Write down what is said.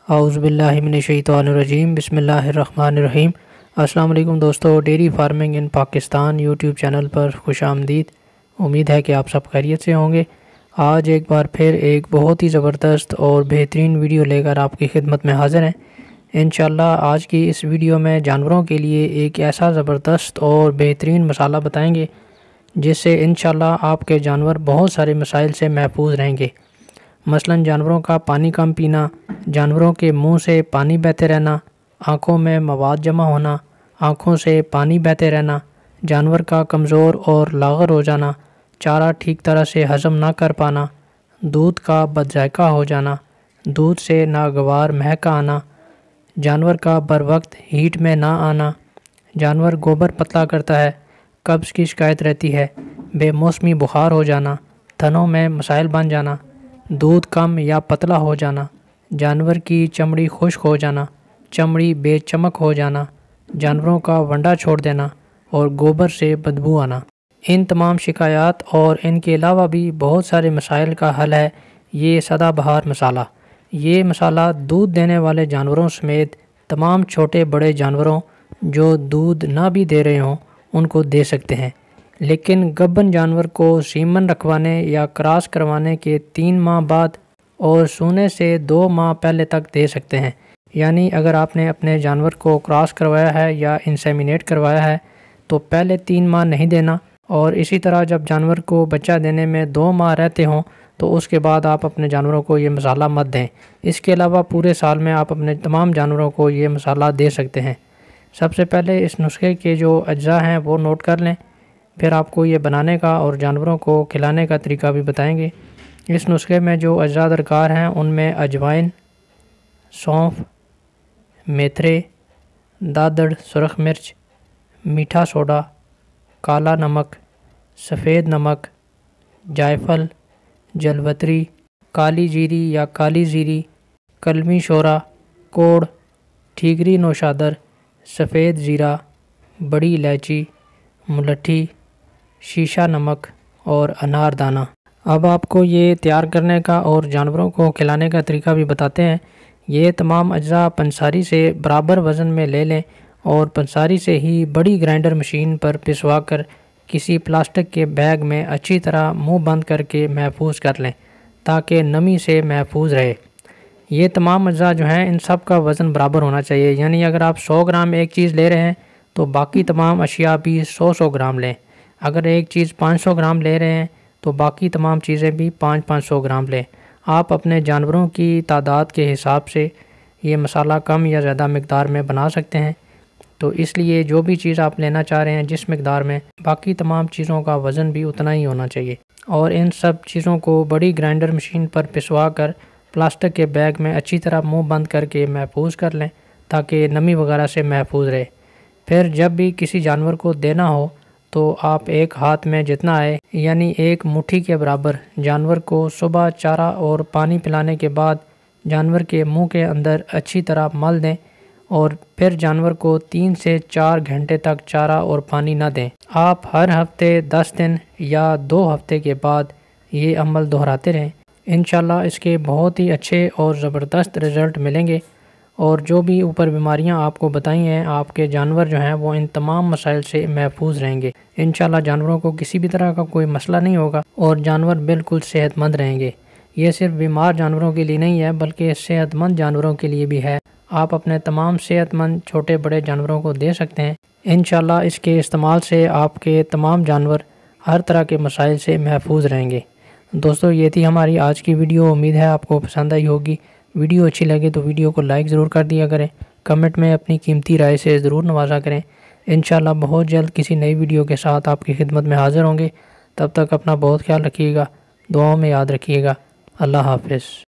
اعوذ باللہ من الشیطان الرجیم بسم اللہ الرحمن الرحیم۔ السلام علیکم دوستو، ڈیری فارمنگ ان پاکستان یوٹیوب چینل پر خوش آمدید۔ امید ہے کہ آپ سب خیریت سے ہوں گے۔ آج ایک بار پھر ایک بہت ہی زبردست اور بہترین ویڈیو لے کر آپ کی خدمت میں حاضر ہیں۔ انشاءاللہ آج کی اس ویڈیو میں جانوروں کے لیے ایک ایسا زبردست اور بہترین مسالہ بتائیں گے جس سے انشاءاللہ آپ کے جانور بہت سارے مسائل سے محفوظ رہیں گے۔ مثلاً جانوروں کا پانی کم پینا، جانوروں کے منہ سے پانی بہتے رہنا، آنکھوں میں مواد جمع ہونا، آنکھوں سے پانی بہتے رہنا، جانور کا کمزور اور لاغر ہو جانا، چارہ ٹھیک طرح سے ہضم نہ کر پانا، دودھ کا بد ذائقہ ہو جانا، دودھ سے ناگوار مہک آنا، جانور کا بر وقت ہیٹ میں نہ آنا، جانور گوبر پتلا کرتا ہے، قبض کی شکایت رہتی ہے، بے موسمی بخار ہو جانا، تھنوں میں مسائل بن جانا، دودھ کم یا پتلا ہو جانا، جانور کی چمڑی خشک ہو جانا، چمڑی بے چمک ہو جانا، جانوروں کا ونڈا چھوڑ دینا اور گوبر سے بدبو آنا۔ ان تمام شکایات اور ان کے علاوہ بھی بہت سارے مسائل کا حل ہے یہ سدا بہار مسالہ۔ یہ مسالہ دودھ دینے والے جانوروں سمیت تمام چھوٹے بڑے جانوروں جو دودھ نہ بھی دے رہے ہوں ان کو دے سکتے ہیں، لیکن گبن جانور کو سیمن رکھوانے یا کراس کروانے کے 3 ماہ بعد اور سونے سے 2 ماہ پہلے تک دے سکتے ہیں۔ یعنی اگر آپ نے اپنے جانور کو کراس کروایا ہے یا انسیمینیٹ کروایا ہے تو پہلے 3 ماہ نہیں دینا، اور اسی طرح جب جانور کو بچہ دینے میں 2 ماہ رہتے ہوں تو اس کے بعد آپ اپنے جانوروں کو یہ مسالہ مت دیں۔ اس کے علاوہ پورے سال میں آپ اپنے تمام جانوروں کو یہ مسالہ دے سکتے ہیں۔ سب سے پہلے اس نسخے کے جو اجزاء ہیں وہ نوٹ کر لیں، پھر آپ کو یہ بنانے کا اور جانوروں کو کھلانے کا طریقہ بھی بتائیں گے۔ اس نسخے میں جو اجزاء درکار ہیں ان میں اجوائن، سونف، میتھرے، دادڑ، سرخ مرچ، میٹھا سوڈا، کالا نمک، سفید نمک، جائفل، جلوتری، کالی جیری یا کالی زیری، کلمی شورا، کوڑ، ٹھیکری نوشادر، سفید زیرہ، بڑی الائچی، ملٹھی، شیشہ نمک اور انار دانہ۔ اب آپ کو یہ تیار کرنے کا اور جانوروں کو کھلانے کا طریقہ بھی بتاتے ہیں۔ یہ تمام اجزاء پنساری سے برابر وزن میں لے لیں اور پنساری سے ہی بڑی گرائنڈر مشین پر پسوا کر کسی پلاسٹک کے بیگ میں اچھی طرح منہ بند کر کے محفوظ کر لیں تاکہ نمی سے محفوظ رہے۔ یہ تمام اجزاء جو ہیں ان سب کا وزن برابر ہونا چاہیے، یعنی اگر آپ 100 گرام ایک چیز لے رہے ہیں تو باقی تمام اشیاء بھی 100 گرام لیں۔ اگر ایک چیز 500 گرام لے رہے ہیں تو باقی تمام چیزیں بھی 500 گرام لیں۔ آپ اپنے جانوروں کی تعداد کے حساب سے یہ مسالہ کم یا زیادہ مقدار میں بنا سکتے ہیں، تو اس لیے جو بھی چیز آپ لینا چاہ رہے ہیں جس مقدار میں، باقی تمام چیزوں کا وزن بھی اتنا ہی ہونا چاہیے۔ اور ان سب چیزوں کو بڑی گرائنڈر مشین پر پسوا کر پلاسٹک کے بیگ میں اچھی طرح منہ بند کر کے محفوظ کر لیں تاکہ نمی وغیرہ سے محفوظ رہے۔ پھر جب بھی کسی جانور کو دینا ہو تو آپ ایک ہاتھ میں جتنا آئے یعنی ایک مٹھی کے برابر جانور کو صبح چارہ اور پانی پلانے کے بعد جانور کے منہ کے اندر اچھی طرح مل دیں، اور پھر جانور کو 3 سے 4 گھنٹے تک چارہ اور پانی نہ دیں۔ آپ ہر ہفتے 10 دن یا 2 ہفتے کے بعد یہ عمل دہراتے رہیں۔ انشاءاللہ اس کے بہت ہی اچھے اور زبردست رزلٹ ملیں گے، اور جو بھی اوپر بیماریاں آپ کو بتائی ہیں آپ کے جانور جو ہیں وہ ان تمام مسائل سے محفوظ رہیں گے۔ انشاءاللہ جانوروں کو کسی بھی طرح کا کوئی مسئلہ نہیں ہوگا اور جانور بالکل صحت مند رہیں گے۔ یہ صرف بیمار جانوروں کے لیے نہیں ہے بلکہ صحت مند جانوروں کے لیے بھی ہے۔ آپ اپنے تمام صحت مند چھوٹے بڑے جانوروں کو دے سکتے ہیں۔ انشاءاللہ اس کے استعمال سے آپ کے تمام جانور ہر طرح کے مسائل سے محفوظ رہیں گے۔ دوستو یہ تھی ہماری آج کی ویڈیو، امید ہے آپ کو پسند آئی ہوگی۔ ویڈیو اچھی لگے تو ویڈیو کو لائک ضرور کر دیا کریں، کمنٹ میں اپنی قیمتی رائے سے ضرور نوازا کریں۔ انشاءاللہ بہت جلد کسی نئی ویڈیو کے ساتھ آپ کی خدمت میں حاضر ہوں گے۔ تب تک اپنا بہت خیال رکھیے گا، دعاؤں میں یاد رکھیے گا۔ اللہ حافظ۔